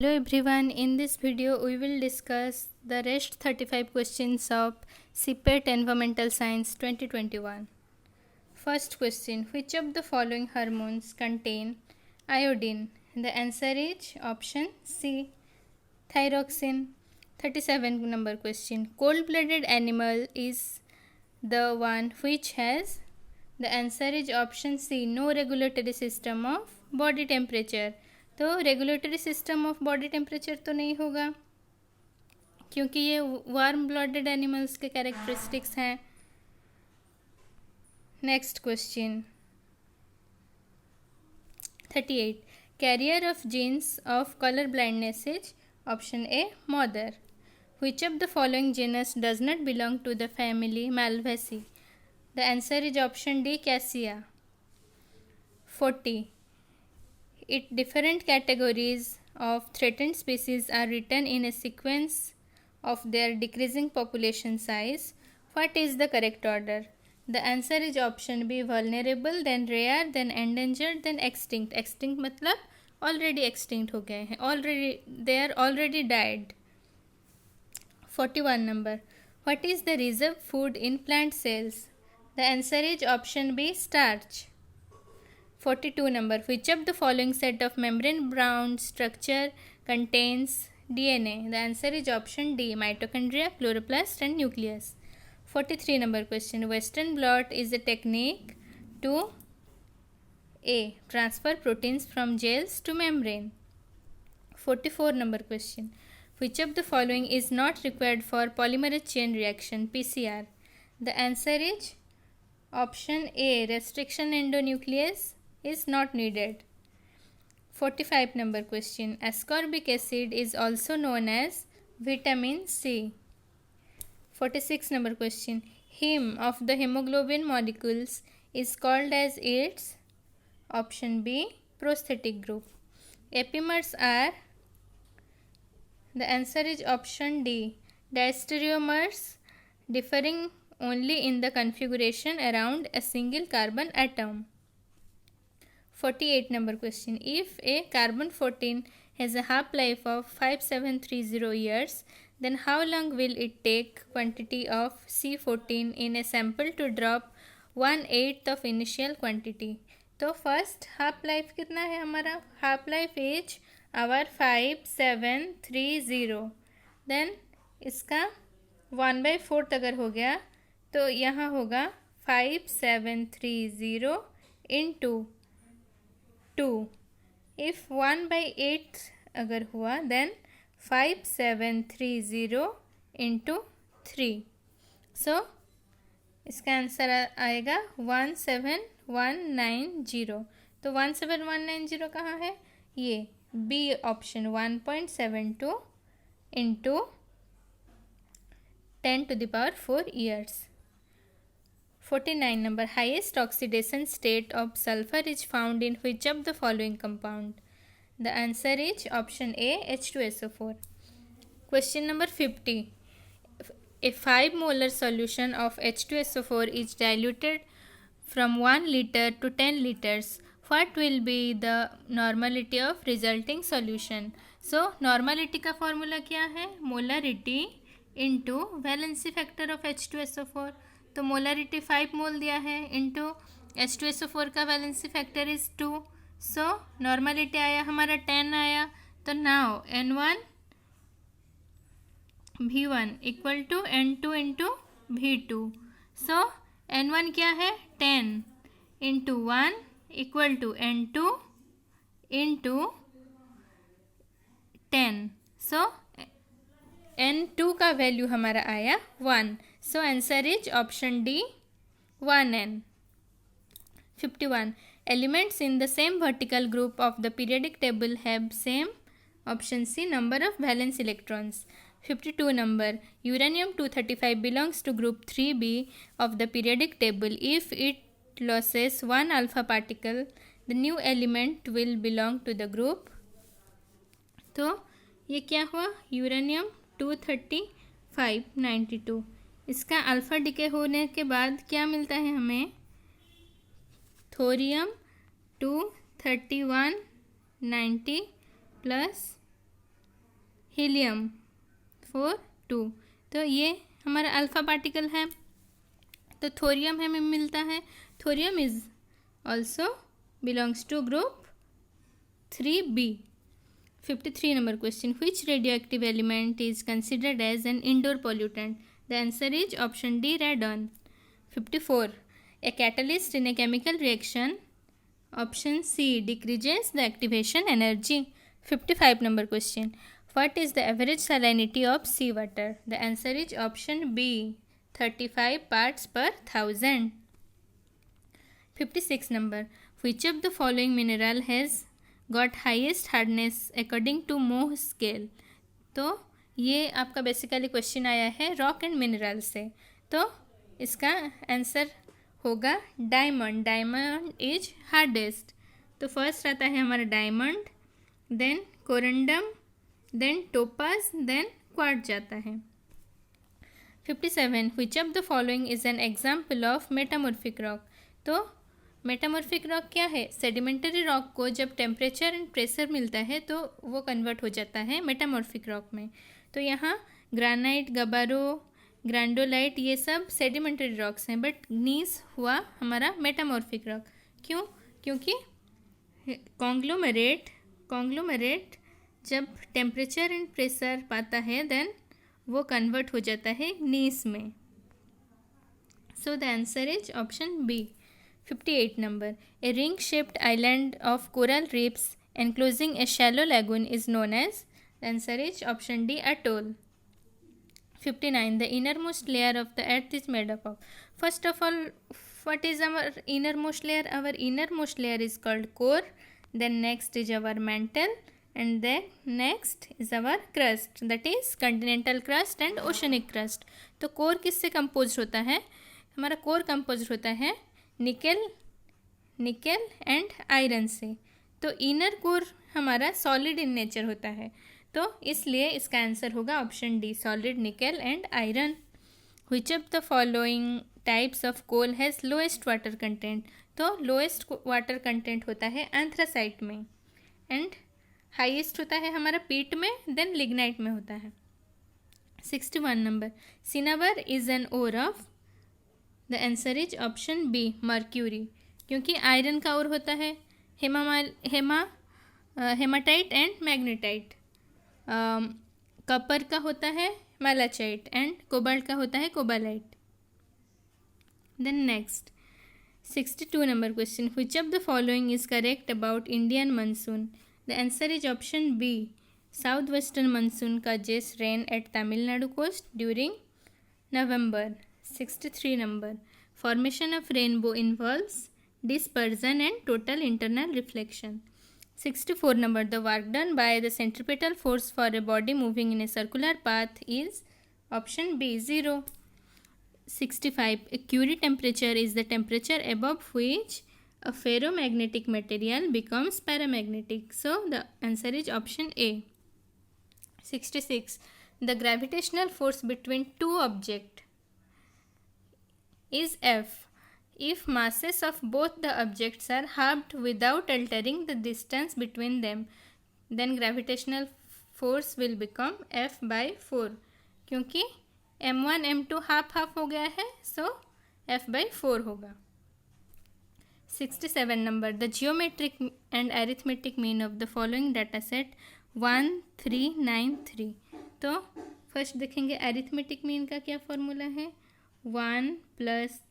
Hello everyone, in this video we will discuss the rest 35 questions of CPET Environmental Science 2021. First question, which of the following hormones contain iodine? The answer is option C, thyroxine. 37 number question, cold-blooded animal is the one which has, the answer is option C, no regulatory system of body temperature. तो regulatory system of body temperature तो नहीं होगा क्योंकि ये warm blooded animals के characteristics हैं. Next question 38, carrier of jeans of colour blindness is option a mother. Which of the following genus does not belong to the family Malvaceae? The answer is option D, Cassia. 40. Different categories of threatened species are written in a sequence of their decreasing population size. What is the correct order? The answer is option B, vulnerable, then rare, then endangered, then extinct. Extinct मतलब already extinct हो गए हैं, they are already died. 41 number, what is the reserve food in plant cells? The answer is option B, starch. 42 number, which of the following set of membrane bound structure contains DNA? The answer is option D, mitochondria, chloroplast and nucleus. 43 number question, Western blot is a technique to A, transfer proteins from gels to membrane. 44 number question, which of the following is not required for polymerase chain reaction PCR? The answer is option A, restriction endonuclease is not needed. 45 number question, ascorbic acid is also known as vitamin C. 46 number question, heme of the hemoglobin molecules is called as its, option B, prosthetic group. Epimers are, the answer is option D, diastereomers differing only in the configuration around a single carbon atom. 48 number question, if a carbon-14 has a half-life of 5730 years, then how long will it take quantity of C14 in a sample to drop 1/8 of initial quantity? तो first half life कितना है हमारा? Half life is our 5730. Then इसका 1/4 अगर हो गया तो यहाँ होगा 5730 इंटू 2. इफ 1/8 अगर हुआ देन 5730 इंटू 3. सो इसका आंसर आएगा 17190. तो 17190 कहाँ है? ये B option 1.72 into 10⁴ years. 49 number, highest oxidation state of sulfur is found in which of the following compound? The answer is option A, H2SO4. Question number 50. A 5 molar solution of H2SO4 is diluted from 1 liter to 10 liters. What will be the normality of resulting solution? So normality का formula क्या है? molarity into valency factor of H2SO4. तो molarity 5 मोल दिया है into H2SO4 का valency factor is 2. So normality आया हमारा 10 आया. तो now N1 V1 equal to N2 into V2. So N1 क्या है? 10 into 1 equal to N2 into 10. So N2 का वैल्यू हमारा आया 1. So answer is option D, 1N. 51. Elements in the same vertical group of the periodic table have same, option C, number of valence electrons. 52 number, uranium-235 belongs to group 3b of the periodic table. If it loses one alpha particle, the new element will belong to the group. तो ये क्या हुआ? uranium-235 92. इसका alpha decay होने के बाद क्या मिलता है हमें? Thorium 231 90 plus helium 4 2। तो ये हमारा अल्फा पार्टिकल है। तो थोरियम हमें मिलता है, thorium is also belongs to group 3b। 53 number question, which radioactive element is considered as an indoor pollutant? The answer is option D, radon. 54, a catalyst in a chemical reaction, option C, decreases the activation energy. 55 number question, what is the average salinity of seawater? The answer is option B, 35 parts per thousand. 56 number, which of the following mineral has got highest hardness according to Mohs scale? तो ये आपका basically question आया है rock and mineral से। तो इसका answer होगा diamond. Diamond is hardest. तो फर्स्ट आता है हमारा diamond, then corundum, then topaz, then quartz जाता है। 57, which of the following is an example of metamorphic rock? तो मेटामॉर्फिक रॉक क्या है? सेडिमेंटरी रॉक को जब टेम्परेचर एंड प्रेशर मिलता है तो वो कन्वर्ट हो जाता है मेटामॉर्फिक रॉक में। तो यहाँ ग्रानाइट, गबारो, ग्रांडोलाइट ये सब सेडिमेंटरी रॉक्स हैं, बट नीस हुआ हमारा मेटामॉर्फिक रॉक। क्यों? क्योंकि कॉन्ग्लोमरेट जब टेम्परेचर एंड प्रेशर पाता है देन वो कन्वर्ट हो जाता है नीस में। So the answer is option B. 58 number, a ring-shaped island of coral reefs enclosing a shallow lagoon is known as? The answer is option D, atoll. 59, the innermost layer of the earth is made up of? First of all, what is our innermost layer? Our innermost layer is called core, then next is our mantle, and then next is our crust, that is continental crust and oceanic crust. तो core किससे compose होता है? हमारा core compose होता है nickel and iron से। तो inner core हमारा सॉलिड इन नेचर होता है, तो इसलिए इसका आंसर होगा option D, solid, nickel and iron. Which of the following types of coal has lowest water content? तो लोएस्ट वाटर कंटेंट होता है एंथ्रासाइट में, एंड हाईएस्ट होता है हमारा पीट में, देन लिग्नाइट में होता है। 61 number, cinnabar is an ore of? The answer is option B, mercury, क्योंकि आयरन का ओर होता है हेमाटाइट एंड मैग्नेटाइट, कॉपर का होता है मैलाचाइट एंड कोबाल्ट का होता है cobaltite. Then next 62 number question, which of the following is correct about Indian monsoon? The answer is option B, south western monsoon का जेस rain at Tamil Nadu coast during November. 63 number, formation of rainbow involves dispersion and total internal reflection. 64 number, the work done by the centripetal force for a body moving in a circular path is? Option B, 0. 65, a Curie temperature is the temperature above which a ferromagnetic material becomes paramagnetic. So the answer is option A. 66, the gravitational force between two objects is F if masses of both the objects are halved without altering the distance between them, then gravitational force will become F by 4, क्योंकि m1 m2 half half हो गया है, so F by 4 होगा। 67 number, the geometric and arithmetic mean of the following data set 1 3 9 3। तो first देखेंगे arithmetic mean का क्या formula है, 1 +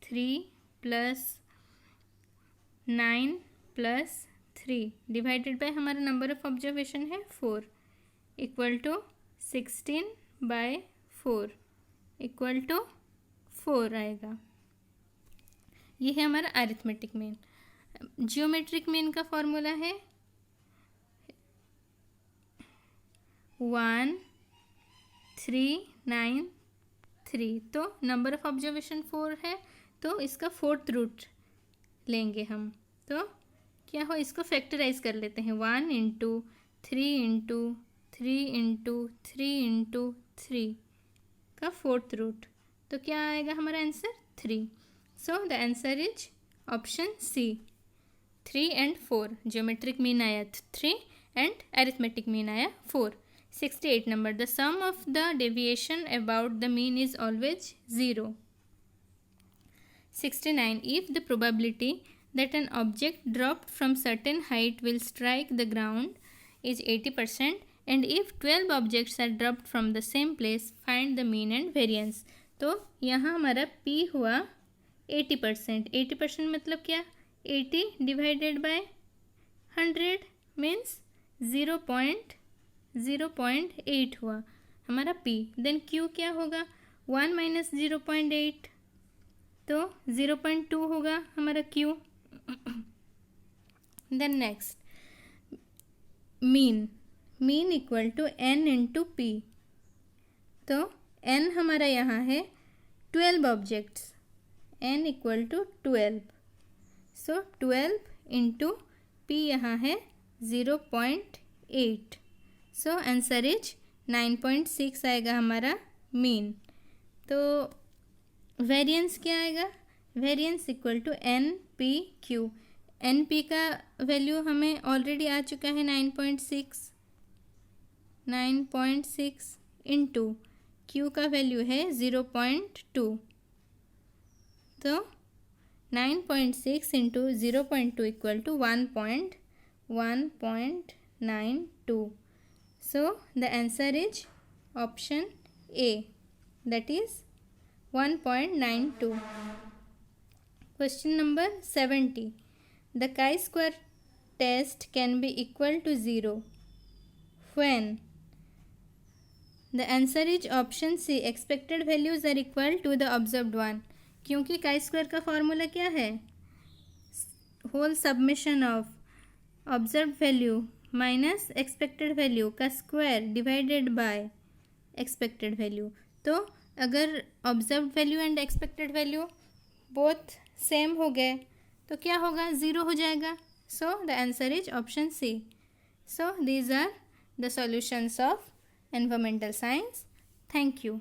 3 + 9 + 3 डिवाइडेड बाय हमारा नंबर ऑफ ऑब्जर्वेशन है 4 इक्वल टू 16/4 इक्वल टू 4 आएगा। ये है हमारा अरिथमेटिक मीन। जियोमेट्रिक मीन का फॉर्मूला है 1 3 9 3। तो नंबर ऑफ ऑब्जर्वेशन 4 है, तो इसका 4th रूट लेंगे हम। तो क्या हो, इसको फैक्टराइज कर लेते हैं, 1 × 3 × 3 × 3 × 3 का 4th रूट। तो क्या आएगा हमारा answer 3। So the answer is option C, 3 and 4। Geometric mean आया 3 एंड अरिथमेटिक मीन आया 4। 68 number, the sum of the deviation about the mean is always 0. 69, if the probability that an object dropped from certain height will strike the ground is 80%, and if 12 objects are dropped from the same place, find the mean and variance. तो यहाँ हमारा P हुआ 80%. 80% मतलब क्या? 80 divided by 100 means 0.8 हुआ हमारा P. Then Q क्या होगा? 1 माइनस 0.8, तो 0.2 होगा हमारा Q. Then next mean equal to n into P. तो n हमारा यहाँ है 12 objects, n equal to 12. So 12 into P यहाँ है 0.8. सो आंसर इज 9.6 आएगा हमारा मीन. तो वेरिएंस क्या आएगा? Variance equal to N P Q. N P का वैल्यू हमें ऑलरेडी आ चुका है 9.6 इंटू क्यू का वैल्यू है 0.2. तो 9.6 into 0.2 equal to 1.92. So the answer is option A, that is 1.92. Question number 70. The chi-square test can be equal to 0 when the answer is option C, expected values are equal to the observed one. क्योंकि chi-square का formula क्या है? Whole submission of observe value minus expected value का square divided by expected value. तो अगर observe value and expected value both same हो गए तो क्या होगा? 0 हो जाएगा. So the answer is option C. So these are the solutions of environmental science. Thank you.